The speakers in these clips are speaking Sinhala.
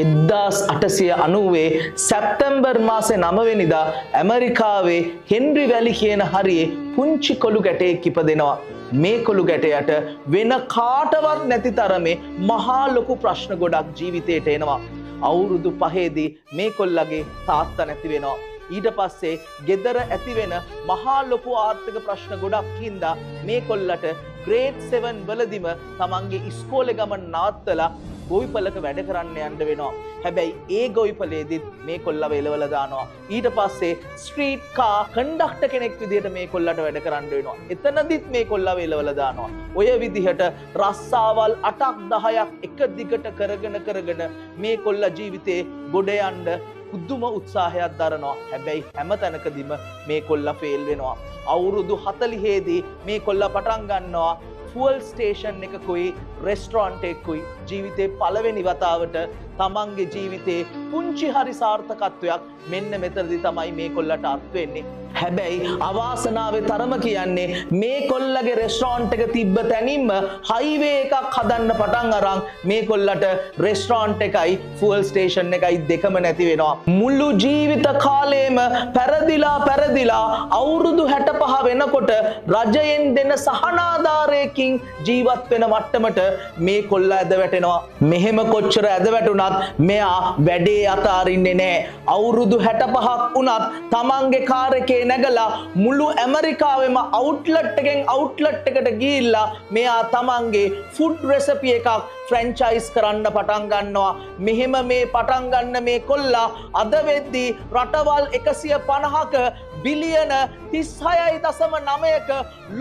1890 සැප්තැම්බර් මාසේ 9 වෙනිදා ඇමරිකාවේ හෙන්රි වැලි කියන හරියේ පුංචි කොළු ගැටයෙක් ඉපදෙනවා. මේ කොළු ගැටයට වෙන කාටවත් නැති තරමේ මහා ලොකු ප්‍රශ්න ගොඩක් ජීවිතේට එනවා. අවුරුදු 5ේදී මේ කොල්ලගේ තාත්තා නැති වෙනවා. ඊට පස්සේ ගෙදර ඇති වෙන මහා ලොකු ආර්ථික ප්‍රශ්න ගොඩක් හින්දා මේ කොල්ලට ග්‍රේඩ් 7 වලදීම තමන්ගේ ඉස්කෝලේ ගමන නවත්තලා ගොවිපලක වැඩ කරන්න යන්න වෙනවා. හැබැයි ඒ ගොවිපලේදීත් මේ කොල්ලව එලවලා දානවා. ඊට පස්සේ ස්ට්‍රීට් කාර් කන්ඩක්ටර් කෙනෙක් විදිහට මේ කොල්ලට වැඩ කරන්න වෙනවා. එතනදිත් මේ කොල්ලව එලවලා දානවා. ඔය විදිහට රස්සාවල් 8ක් 10ක් එක දිගට කරගෙන මේ කොල්ල ජීවිතේ ගොඩ යන්න පුදුම උත්සාහයක් දරනවා. හැබැයි හැම තැනකදීම මේ කොල්ලා ෆේල් වෙනවා. අවුරුදු 40ේදී මේ කොල්ලා පටන් ගන්නවා ෆුවල් ස්ටේෂන් එකකුයි රෙස්ටොරන්ට් එකකුයි ජීවිතේ පළවෙනි වතාවට තමන්ගේ ජීවිතේ පුංචි හරි සාර්ථකත්වයක් මෙන්න මෙතනදී තමයි මේ කොල්ලට අත් වෙන්නේ. හැබැයි අවාසනාවේ තරම කියන්නේ මේ කොල්ලගේ රෙස්ටොරන්ට් එක තිබ්බ තැනින්ම හයිවේ එකක් හදන්න පටන් අරන් මේ කොල්ලට රෙස්ටොරන්ට් එකයි ෆුවල් ස්ටේෂන් එකයි දෙකම නැති වෙනවා. මුළු ජීවිත කාලෙම පෙරදිලා අවුරුදු 65 වෙනකොට රජයෙන් දෙන සහනාධාරයකින් ජීවත් වෙන මට්ටමට මේ කොල්ල ඇද වැටෙනවා. මෙහෙම කොච්චර ඇද වැටුණත් මෙයා වැඩේ අතාරින්නේ නැහැ. අවුරුදු 65ක් වුණත් තමන්ගේ කාර් එකේ නැගලා මුළු ඇමරිකාවෙම අවුට්ලට් එකෙන් අවුට්ලට් එකට ගිහිල්ලා මෙයා තමන්ගේ ෆුඩ් රෙසිපි එකක් ෆ්‍රැන්චයිස් කරන්න පටන් ගන්නවා. මෙහෙම මේ පටන් ගන්න මේ කොල්ලා අද වෙද්දී රටවල් 150ක බිලියන 36.9ක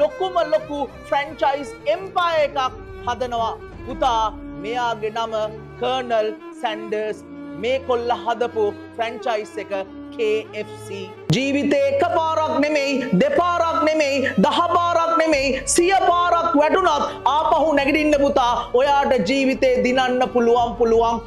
ලොකුම ලොකු ෆ්‍රැන්චයිස් එම්පයර් එකක් හදනවා. පුතා මෙයාගේ නම කර්නල් සැන්ඩර්ස්. මේ කොල්ල හදපු ෆ්‍රැන්චයිස් එක KFC. ජීවිතේ එක පාරක් නෙමෙයි, දෙපාරක් නෙමෙයි, 10 පාරක් නෙමෙයි, 100 පාරක් වැටුණත් ආපහු නැගිටින්න පුතා. ඔයාට ජීවිතේ දිනන්න පුළුවන්.